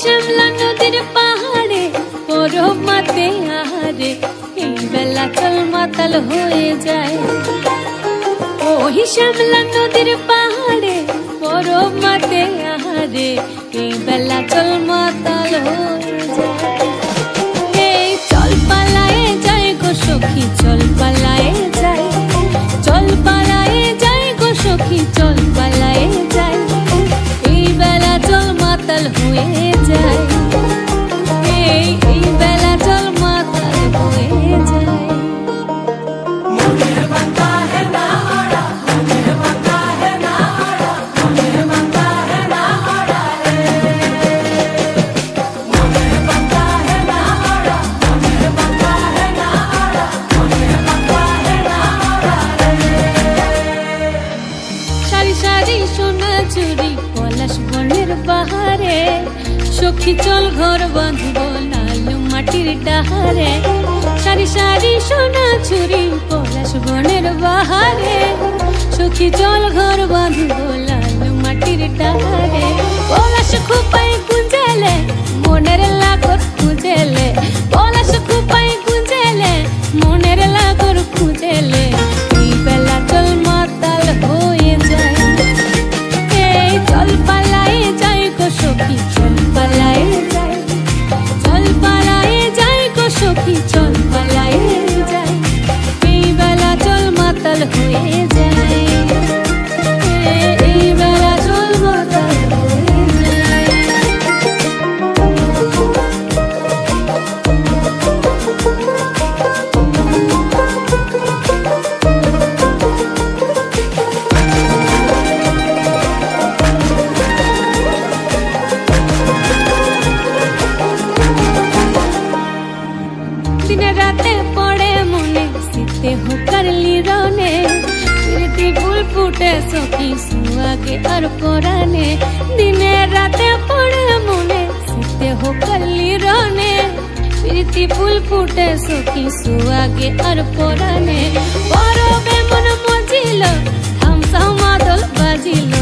শ্যামলা নদীর পাহাড়ে বরফ মাতে আহারে এই বেলা চল মাতাল হয়ে যায়। ওই শ্যামলা নদীর পাহাড়ে বরফ মাতে আহারে এই বেলা চল মাতাল হয়ে যায়। এই চল পালায়ে যাই গো সখী, চল পালায়ে যাই, চল পালায়ে যাই গো সখী, চল পালায়ে যাই, এই বেলা চল মাতাল হয়ে যায়। এই বেলা চল মাতাল হয়ে যায়। সারি সারি সোনা চুরি পলাশ বনের বাহারে সখী চল ঘর বাঁধব লালু মাটির ডাহারে। সারি সারি সোনা চুরি পলাশ বনের বাহারে সখী চল ঘর বাঁধব লালু মাটির ডাহারে। পলাশ খুপাই গুঞ্জেলে মনের লাগর খুঁজেলে, পলাশ খুপাই গুঞ্জেলে মনের লাগর খুঁজেলে এই বেলা চল মাতাল হয়ে যায়। এই চল পালায়ে যাই গো সখী, চল পালায়ে যাই, চল পালায়ে যাই গো সখী, চল পালায়ে যাই, এই বেলা চল মাতাল হয়ে যায়। এই বেলা চল মাতাল হয়ে যায়। দিনে রাতে পড়ে মনে শীতে হোকারলি রনে, প্রীতি ফুল ফুটে সখী সুয়াগে আর পরানে। দিনে রাতে পড়ে মনে শীতে হোকারলি রনে, প্রীতি ফুল ফুটে সখী সুয়াগে আর পরানে। পরবে মন মজিল থামসা মাদল বাজিল,